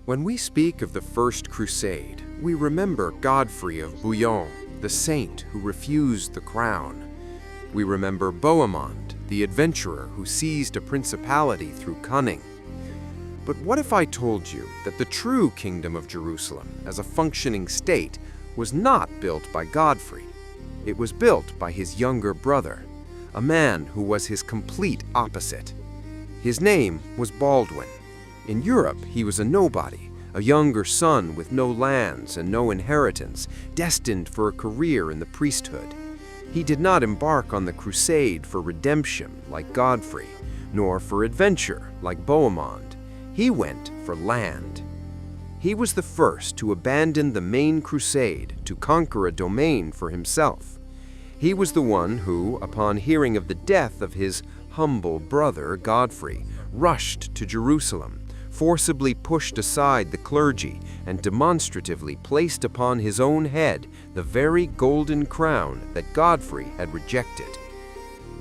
When we speak of the First Crusade, we remember Godfrey of Bouillon, the saint who refused the crown. We remember Bohemond, the adventurer who seized a principality through cunning. But what if I told you that the true kingdom of Jerusalem, as a functioning state, was not built by Godfrey? It was built by his younger brother, a man who was his complete opposite. His name was Baldwin. In Europe, he was a nobody, a younger son with no lands and no inheritance, destined for a career in the priesthood. He did not embark on the crusade for redemption like Godfrey, nor for adventure like Bohemond. He went for land. He was the first to abandon the main crusade to conquer a domain for himself. He was the one who, upon hearing of the death of his humble brother Godfrey, rushed to Jerusalem, forcibly pushed aside the clergy, and demonstratively placed upon his own head the very golden crown that Godfrey had rejected.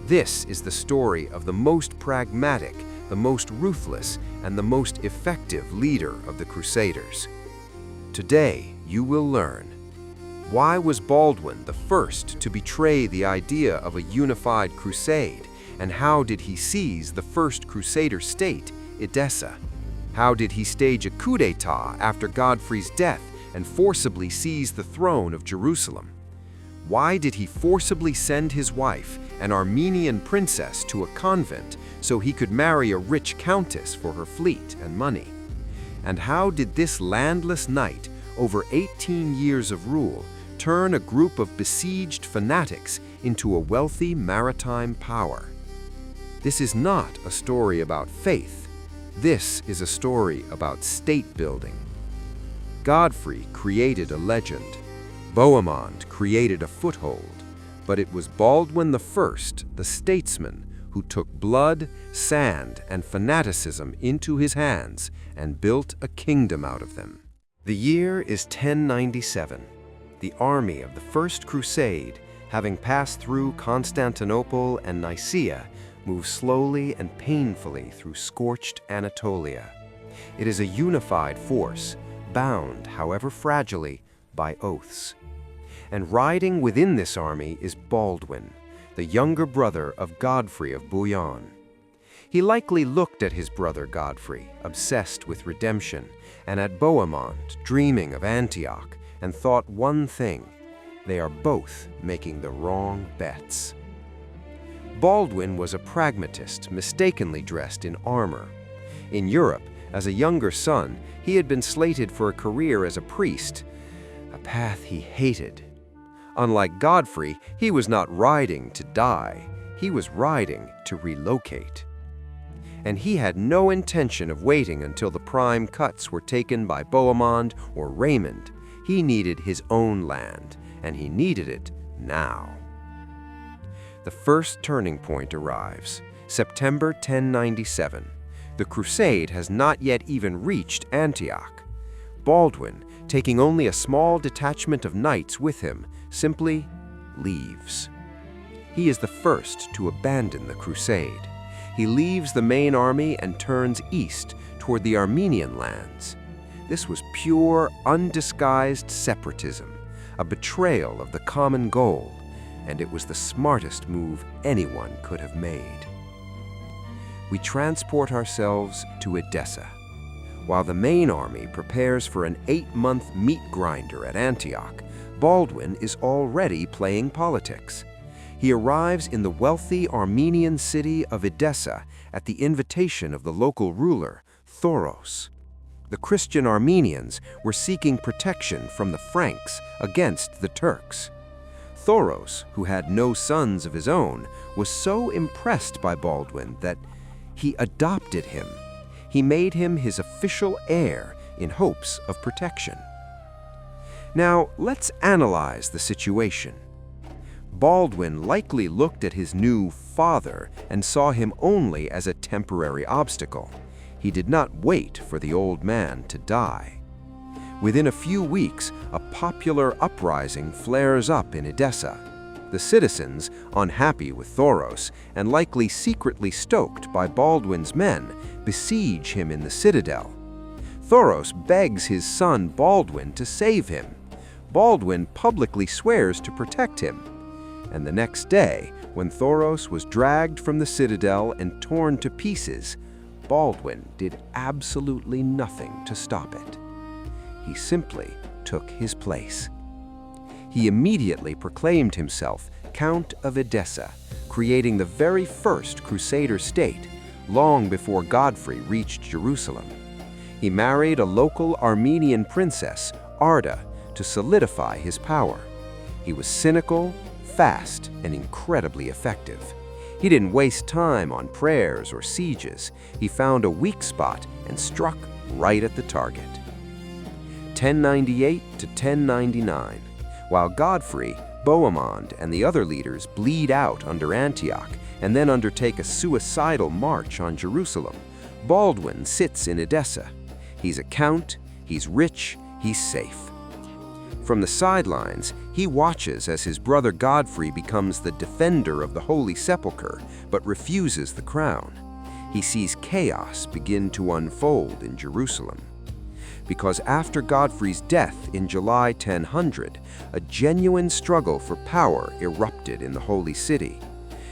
This is the story of the most pragmatic, the most ruthless, and the most effective leader of the Crusaders. Today, you will learn: why was Baldwin the first to betray the idea of a unified crusade, and how did he seize the first Crusader state, Edessa? How did he stage a coup d'etat after Godfrey's death and forcibly seize the throne of Jerusalem? Why did he forcibly send his wife, an Armenian princess, to a convent so he could marry a rich countess for her fleet and money? And how did this landless knight, over 18 years of rule, turn a group of besieged fanatics into a wealthy maritime power? This is not a story about faith. This is a story about state building. Godfrey created a legend. Bohemond created a foothold. But it was Baldwin I, the statesman, who took blood, sand, and fanaticism into his hands and built a kingdom out of them. The year is 1097. The army of the First Crusade, having passed through Constantinople and Nicaea, moves slowly and painfully through scorched Anatolia. It is a unified force, bound, however fragilely, by oaths. And riding within this army is Baldwin, the younger brother of Godfrey of Bouillon. He likely looked at his brother Godfrey, obsessed with redemption, and at Bohemond, dreaming of Antioch, and thought one thing: they are both making the wrong bets. Baldwin was a pragmatist, mistakenly dressed in armor. In Europe, as a younger son, he had been slated for a career as a priest, a path he hated. Unlike Godfrey, he was not riding to die, he was riding to relocate. And he had no intention of waiting until the prime cuts were taken by Bohemond or Raymond. He needed his own land, and he needed it now. The first turning point arrives, September 1097. The crusade has not yet even reached Antioch. Baldwin, taking only a small detachment of knights with him, simply leaves. He is the first to abandon the crusade. He leaves the main army and turns east toward the Armenian lands. This was pure, undisguised separatism, a betrayal of the common goal, and it was the smartest move anyone could have made. We transport ourselves to Edessa. While the main army prepares for an 8-month meat grinder at Antioch, Baldwin is already playing politics. He arrives in the wealthy Armenian city of Edessa at the invitation of the local ruler, Thoros. The Christian Armenians were seeking protection from the Franks against the Turks. Thoros, who had no sons of his own, was so impressed by Baldwin that he adopted him. He made him his official heir in hopes of protection. Now, let's analyze the situation. Baldwin likely looked at his new father and saw him only as a temporary obstacle. He did not wait for the old man to die. Within a few weeks, a popular uprising flares up in Edessa. The citizens, unhappy with Thoros and likely secretly stoked by Baldwin's men, besiege him in the citadel. Thoros begs his son Baldwin to save him. Baldwin publicly swears to protect him. And the next day, when Thoros was dragged from the citadel and torn to pieces, Baldwin did absolutely nothing to stop it. He simply took his place. He immediately proclaimed himself Count of Edessa, creating the very first Crusader state, long before Godfrey reached Jerusalem. He married a local Armenian princess, Arda, to solidify his power. He was cynical, fast, and incredibly effective. He didn't waste time on prayers or sieges. He found a weak spot and struck right at the target. 1098 to 1099. While Godfrey, Bohemond, and the other leaders bleed out under Antioch and then undertake a suicidal march on Jerusalem, Baldwin sits in Edessa. He's a count, he's rich, he's safe. From the sidelines, he watches as his brother Godfrey becomes the defender of the Holy Sepulchre, but refuses the crown. He sees chaos begin to unfold in Jerusalem. Because after Godfrey's death in July 1000, a genuine struggle for power erupted in the Holy City.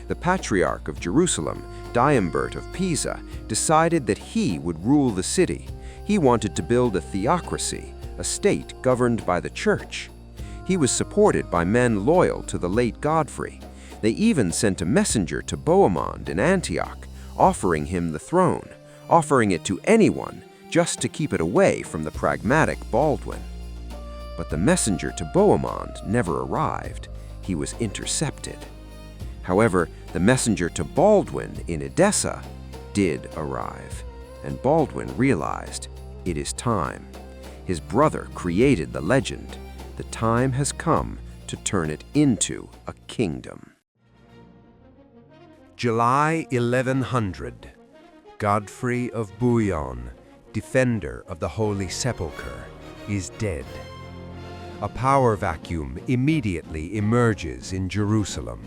The Patriarch of Jerusalem, Daimbert of Pisa, decided that he would rule the city. He wanted to build a theocracy, a state governed by the church. He was supported by men loyal to the late Godfrey. They even sent a messenger to Bohemond in Antioch, offering him the throne, offering it to anyone just to keep it away from the pragmatic Baldwin. But the messenger to Bohemond never arrived. He was intercepted. However, the messenger to Baldwin in Edessa did arrive, and Baldwin realized it is time. His brother created the legend. The time has come to turn it into a kingdom. July 1100. Godfrey of Bouillon, defender of the Holy Sepulchre, is dead. A power vacuum immediately emerges in Jerusalem.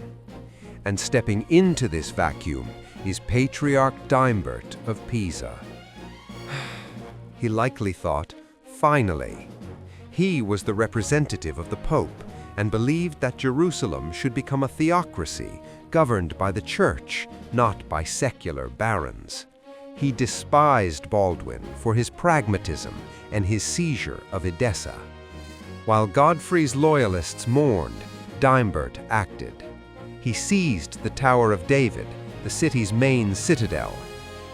And stepping into this vacuum is Patriarch Daimbert of Pisa. He likely thought, finally. He was the representative of the Pope and believed that Jerusalem should become a theocracy governed by the church, not by secular barons. He despised Baldwin for his pragmatism and his seizure of Edessa. While Godfrey's loyalists mourned, Daimbert acted. He seized the Tower of David, the city's main citadel.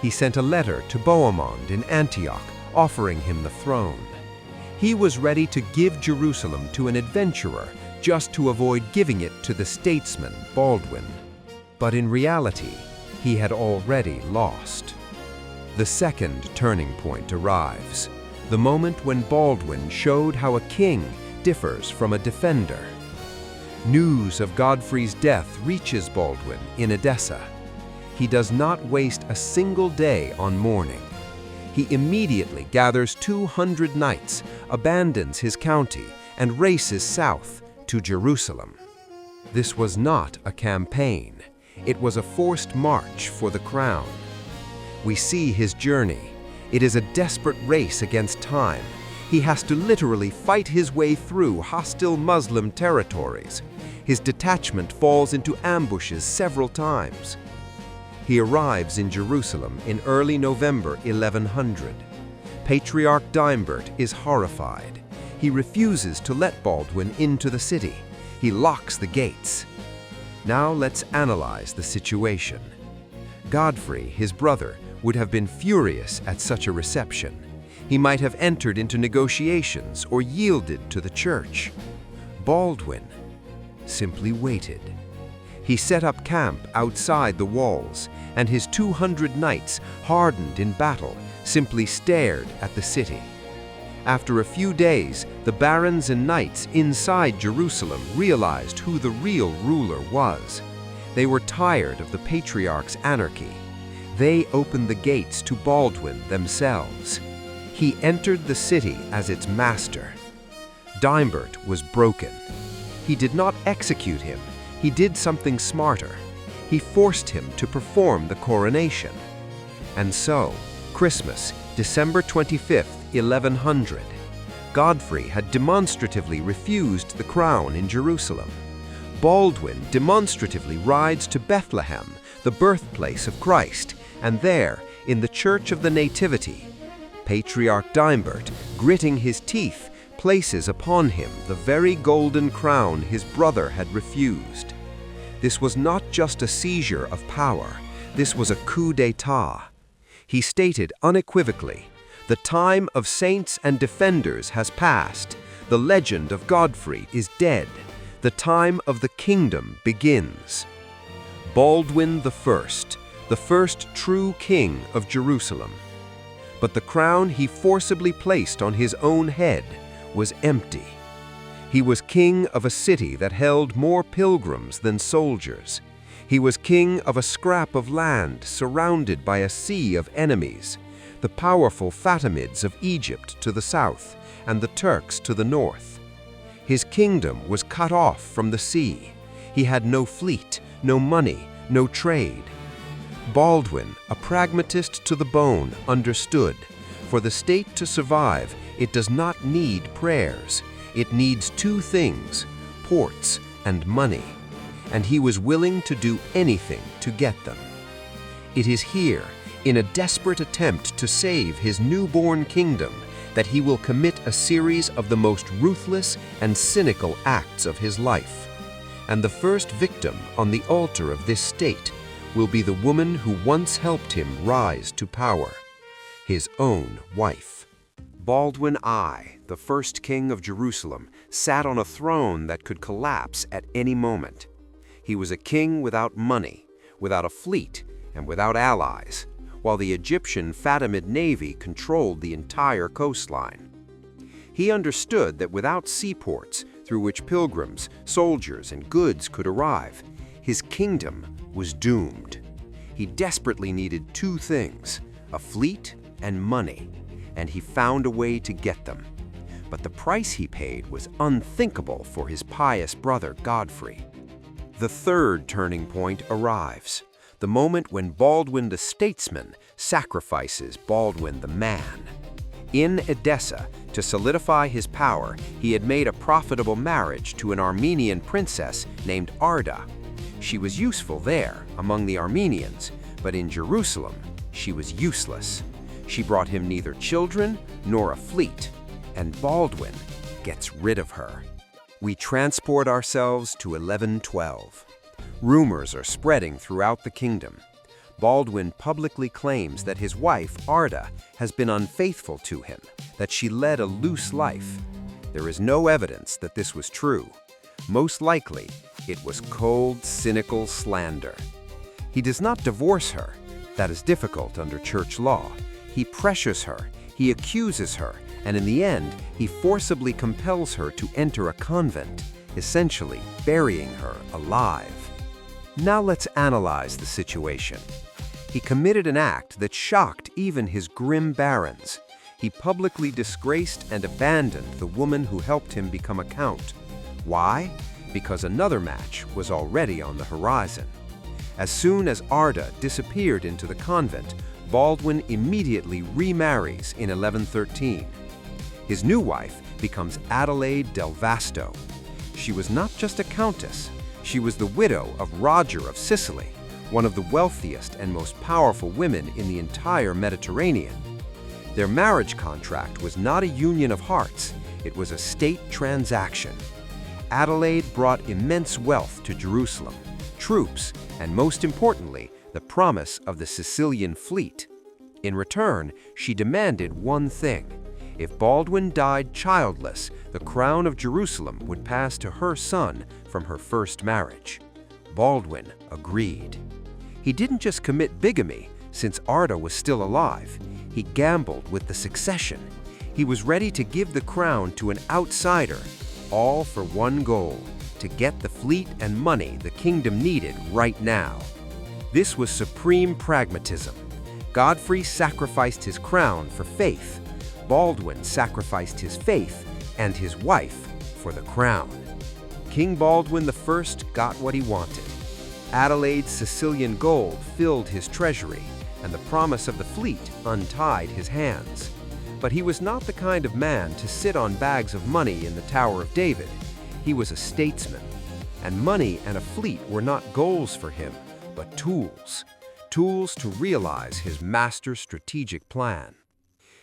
He sent a letter to Bohemond in Antioch, offering him the throne. He was ready to give Jerusalem to an adventurer just to avoid giving it to the statesman Baldwin. But in reality, he had already lost. The second turning point arrives, the moment when Baldwin showed how a king differs from a defender. News of Godfrey's death reaches Baldwin in Edessa. He does not waste a single day on mourning. He immediately gathers 200 knights, abandons his county, and races south to Jerusalem. This was not a campaign. It was a forced march for the crown. We see his journey. It is a desperate race against time. He has to literally fight his way through hostile Muslim territories. His detachment falls into ambushes several times. He arrives in Jerusalem in early November 1100. Patriarch Daimbert is horrified. He refuses to let Baldwin into the city. He locks the gates. Now let's analyze the situation. Godfrey, his brother, would have been furious at such a reception. He might have entered into negotiations or yielded to the church. Baldwin simply waited. He set up camp outside the walls, and his 200 knights, hardened in battle, simply stared at the city. After a few days, the barons and knights inside Jerusalem realized who the real ruler was. They were tired of the Patriarch's anarchy. They opened the gates to Baldwin themselves. He entered the city as its master. Daimbert was broken. He did not execute him. He did something smarter. He forced him to perform the coronation. And so, Christmas, December 25th, 1100. Godfrey had demonstratively refused the crown in Jerusalem. Baldwin demonstratively rides to Bethlehem, the birthplace of Christ, and there, in the Church of the Nativity, Patriarch Dimbert, gritting his teeth, places upon him the very golden crown his brother had refused. This was not just a seizure of power, this was a coup d'état. He stated unequivocally, "The time of saints and defenders has passed. The legend of Godfrey is dead. The time of the kingdom begins." Baldwin I, the first true king of Jerusalem. But the crown he forcibly placed on his own head was empty. He was king of a city that held more pilgrims than soldiers. He was king of a scrap of land surrounded by a sea of enemies, the powerful Fatimids of Egypt to the south and the Turks to the north. His kingdom was cut off from the sea. He had no fleet, no money, no trade. Baldwin, a pragmatist to the bone, understood, for the state to survive, it does not need prayers. It needs two things, ports and money, and he was willing to do anything to get them. It is here, in a desperate attempt to save his newborn kingdom, that he will commit a series of the most ruthless and cynical acts of his life. And the first victim on the altar of this state will be the woman who once helped him rise to power, his own wife. Baldwin I, the first king of Jerusalem, sat on a throne that could collapse at any moment. He was a king without money, without a fleet, and without allies, while the Egyptian Fatimid navy controlled the entire coastline. He understood that without seaports through which pilgrims, soldiers, and goods could arrive, his kingdom was doomed. He desperately needed two things, a fleet and money, and he found a way to get them. But the price he paid was unthinkable for his pious brother Godfrey. The third turning point arrives, the moment when Baldwin the statesman sacrifices Baldwin the man. In Edessa, to solidify his power, he had made a profitable marriage to an Armenian princess named Arda. She was useful there, among the Armenians, but in Jerusalem, she was useless. She brought him neither children nor a fleet, and Baldwin gets rid of her. We transport ourselves to 1112. Rumors are spreading throughout the kingdom. Baldwin publicly claims that his wife, Arda, has been unfaithful to him, that she led a loose life. There is no evidence that this was true. Most likely, it was cold, cynical slander. He does not divorce her. That is difficult under church law. He pressures her, he accuses her, and in the end, he forcibly compels her to enter a convent, essentially burying her alive. Now let's analyze the situation. He committed an act that shocked even his grim barons. He publicly disgraced and abandoned the woman who helped him become a count. Why? Because another match was already on the horizon. As soon as Arda disappeared into the convent, Baldwin immediately remarries in 1113. His new wife becomes Adelaide del Vasto. She was not just a countess, she was the widow of Roger of Sicily, one of the wealthiest and most powerful women in the entire Mediterranean. Their marriage contract was not a union of hearts, it was a state transaction. Adelaide brought immense wealth to Jerusalem, troops, and most importantly, the promise of the Sicilian fleet. In return, she demanded one thing. If Baldwin died childless, the crown of Jerusalem would pass to her son from her first marriage. Baldwin agreed. He didn't just commit bigamy, since Arda was still alive. He gambled with the succession. He was ready to give the crown to an outsider, all for one goal, to get the fleet and money the kingdom needed right now. This was supreme pragmatism. Godfrey sacrificed his crown for faith. Baldwin sacrificed his faith and his wife for the crown. King Baldwin I got what he wanted. Adelaide's Sicilian gold filled his treasury, and the promise of the fleet untied his hands. But he was not the kind of man to sit on bags of money in the Tower of David. He was a statesman, and money and a fleet were not goals for him, but tools. Tools to realize his master's strategic plan.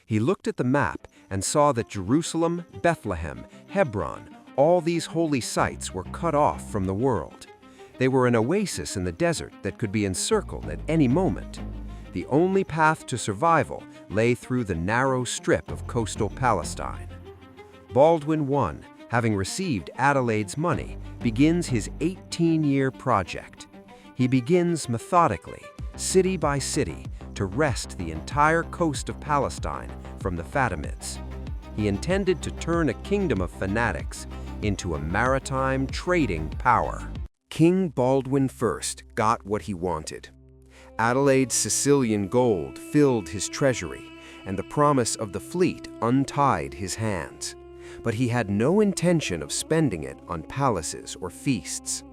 He looked at the map and saw that Jerusalem, Bethlehem, Hebron, all these holy sites were cut off from the world. They were an oasis in the desert that could be encircled at any moment. The only path to survival lay through the narrow strip of coastal Palestine. Baldwin I, having received Adelaide's money, begins his 18-year project. He begins methodically, city by city, to wrest the entire coast of Palestine from the Fatimids. He intended to turn a kingdom of fanatics into a maritime trading power. King Baldwin I got what he wanted. Adelaide's Sicilian gold filled his treasury, and the promise of the fleet untied his hands. But he had no intention of spending it on palaces or feasts.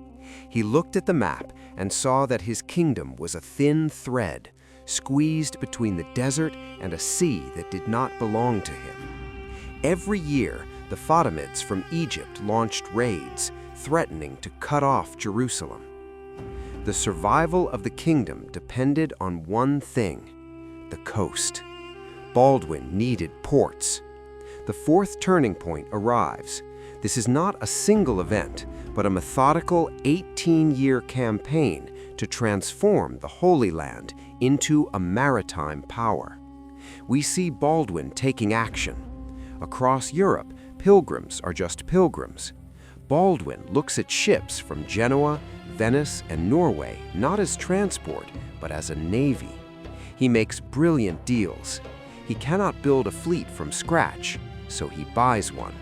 He looked at the map and saw that his kingdom was a thin thread, squeezed between the desert and a sea that did not belong to him. Every year, the Fatimids from Egypt launched raids, threatening to cut off Jerusalem. The survival of the kingdom depended on one thing: the coast. Baldwin needed ports. The fourth turning point arrives. This is not a single event, but a methodical 18-year campaign to transform the Holy Land into a maritime power. We see Baldwin taking action. Across Europe, pilgrims are just pilgrims. Baldwin looks at ships from Genoa, Venice, and Norway not as transport, but as a navy. He makes brilliant deals. He cannot build a fleet from scratch, so he buys one.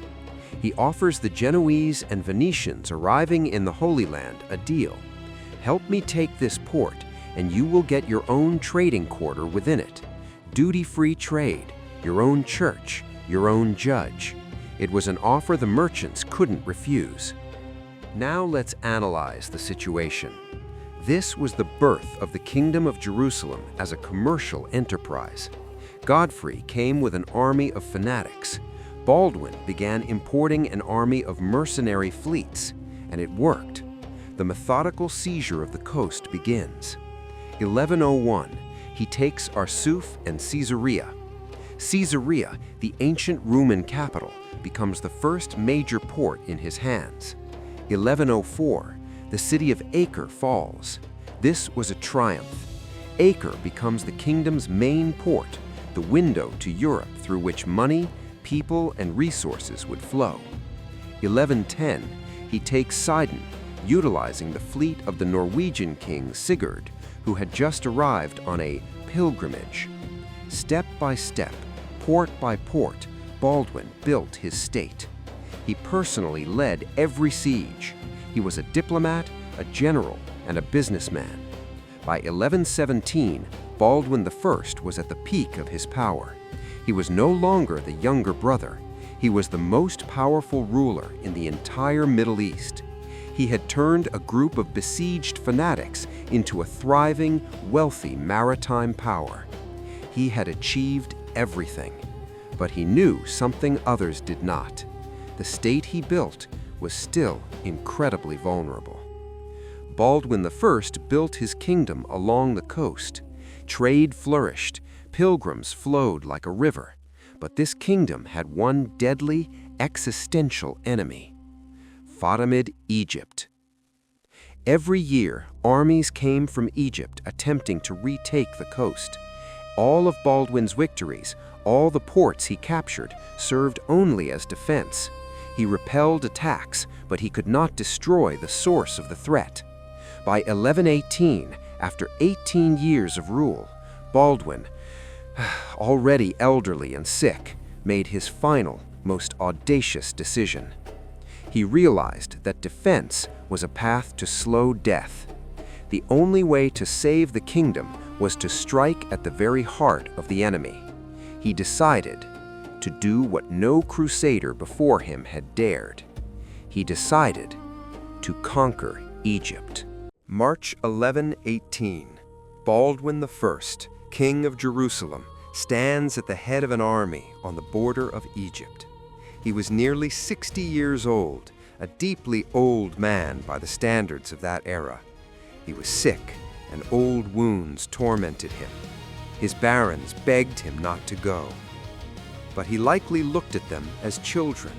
He offers the Genoese and Venetians arriving in the Holy Land a deal. Help me take this port, and you will get your own trading quarter within it. Duty-free trade, your own church, your own judge. It was an offer the merchants couldn't refuse. Now let's analyze the situation. This was the birth of the Kingdom of Jerusalem as a commercial enterprise. Godfrey came with an army of fanatics. Baldwin began importing an army of mercenary fleets, and it worked. The methodical seizure of the coast begins. 1101, he takes Arsuf and Caesarea. Caesarea, the ancient Roman capital, becomes the first major port in his hands. 1104, the city of Acre falls. This was a triumph. Acre becomes the kingdom's main port, the window to Europe through which money, people, and resources would flow. 1110, he takes Sidon, utilizing the fleet of the Norwegian king Sigurd, who had just arrived on a pilgrimage. Step by step, port by port, Baldwin built his state. He personally led every siege. He was a diplomat, a general, and a businessman. By 1117, Baldwin I was at the peak of his power. He was no longer the younger brother. He was the most powerful ruler in the entire Middle East. He had turned a group of besieged fanatics into a thriving, wealthy maritime power. He had achieved everything. But he knew something others did not. The state he built was still incredibly vulnerable. Baldwin I built his kingdom along the coast. Trade flourished, pilgrims flowed like a river. But this kingdom had one deadly, existential enemy: Fatimid Egypt. Every year, armies came from Egypt attempting to retake the coast. All of Baldwin's victories, all the ports he captured, served only as defense. He repelled attacks, but he could not destroy the source of the threat. By 1118, after 18 years of rule, Baldwin, already elderly and sick, made his final, most audacious decision. He realized that defense was a path to slow death. The only way to save the kingdom was to strike at the very heart of the enemy. He decided to do what no crusader before him had dared. He decided to conquer Egypt. March 1118. Baldwin I, king of Jerusalem, stands at the head of an army on the border of Egypt. He was nearly 60 years old, a deeply old man by the standards of that era. He was sick, and old wounds tormented him. His barons begged him not to go. But he likely looked at them as children.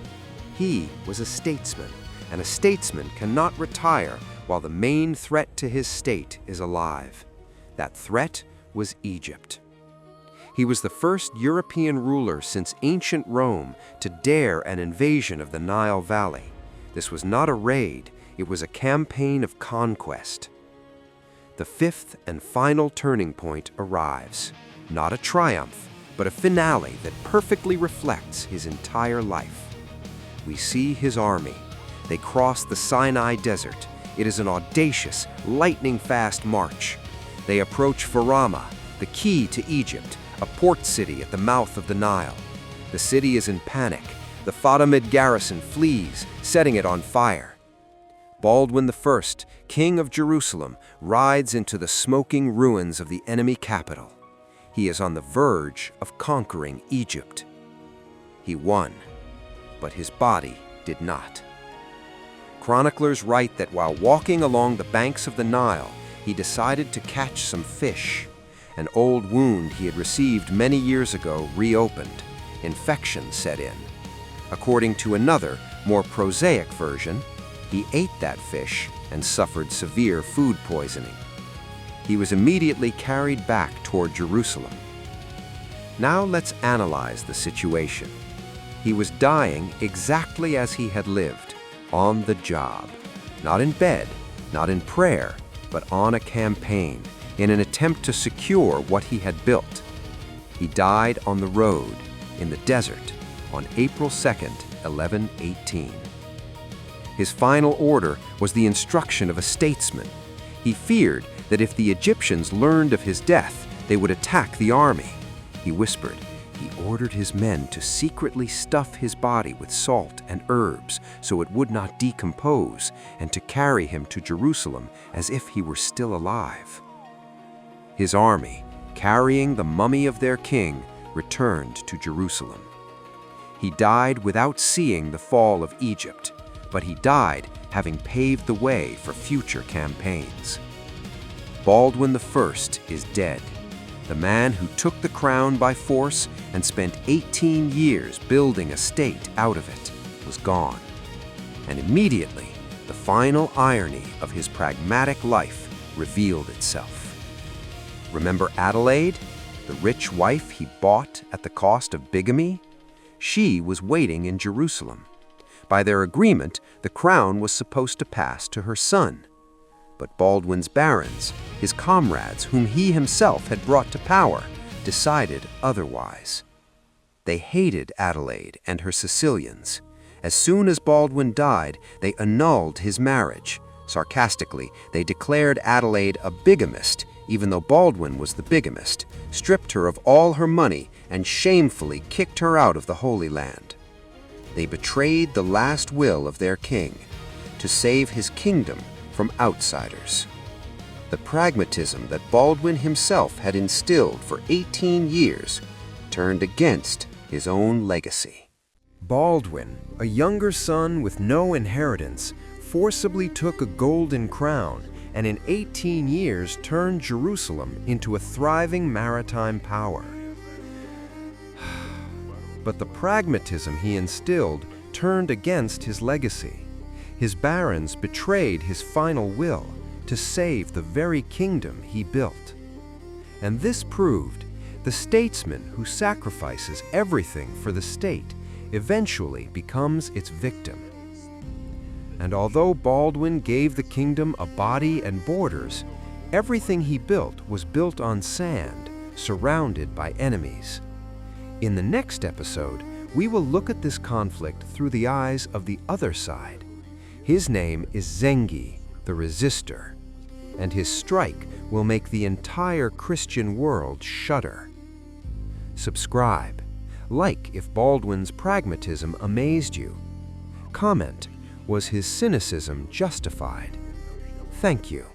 He was a statesman, and a statesman cannot retire while the main threat to his state is alive. That threat was Egypt. He was the first European ruler since ancient Rome to dare an invasion of the Nile Valley. This was not a raid, it was a campaign of conquest. The fifth and final turning point arrives. Not a triumph, but a finale that perfectly reflects his entire life. We see his army. They cross the Sinai Desert. It is an audacious, lightning-fast march. They approach Farama, the key to Egypt, a port city at the mouth of the Nile. The city is in panic. The Fatimid garrison flees, setting it on fire. Baldwin I, king of Jerusalem, rides into the smoking ruins of the enemy capital. He is on the verge of conquering Egypt. He won, but his body did not. Chroniclers write that while walking along the banks of the Nile, he decided to catch some fish. An old wound he had received many years ago reopened. Infection set in. According to another, more prosaic version, he ate that fish and suffered severe food poisoning. He was immediately carried back toward Jerusalem. Now let's analyze the situation. He was dying exactly as he had lived, on the job. Not in bed, not in prayer, but on a campaign, in an attempt to secure what he had built. He died on the road, in the desert, on April 2nd, 1118. His final order was the instruction of a statesman. He feared that if the Egyptians learned of his death, they would attack the army. He whispered, he ordered his men to secretly stuff his body with salt and herbs so it would not decompose, and to carry him to Jerusalem as if he were still alive. His army, carrying the mummy of their king, returned to Jerusalem. He died without seeing the fall of Egypt, but he died having paved the way for future campaigns. Baldwin I is dead. The man who took the crown by force and spent 18 years building a state out of it was gone. And immediately, the final irony of his pragmatic life revealed itself. Remember Adelaide, the rich wife he bought at the cost of bigamy? She was waiting in Jerusalem. By their agreement, the crown was supposed to pass to her son. But Baldwin's barons, his comrades whom he himself had brought to power, decided otherwise. They hated Adelaide and her Sicilians. As soon as Baldwin died, they annulled his marriage. Sarcastically, they declared Adelaide a bigamist, even though Baldwin was the bigamist, stripped her of all her money, and shamefully kicked her out of the Holy Land. They betrayed the last will of their king, to save his kingdom from outsiders. The pragmatism that Baldwin himself had instilled for 18 years turned against his own legacy. Baldwin, a younger son with no inheritance, forcibly took a golden crown and in 18 years turned Jerusalem into a thriving maritime power. But the pragmatism he instilled turned against his legacy. His barons betrayed his final will to save the very kingdom he built. And this proved the statesman who sacrifices everything for the state eventually becomes its victim. And although Baldwin gave the kingdom a body and borders, everything he built was built on sand, surrounded by enemies. In the next episode, we will look at this conflict through the eyes of the other side. His name is Zengi, the Resistor, and his strike will make the entire Christian world shudder. Subscribe. Like if Baldwin's pragmatism amazed you. Comment, was his cynicism justified? Thank you.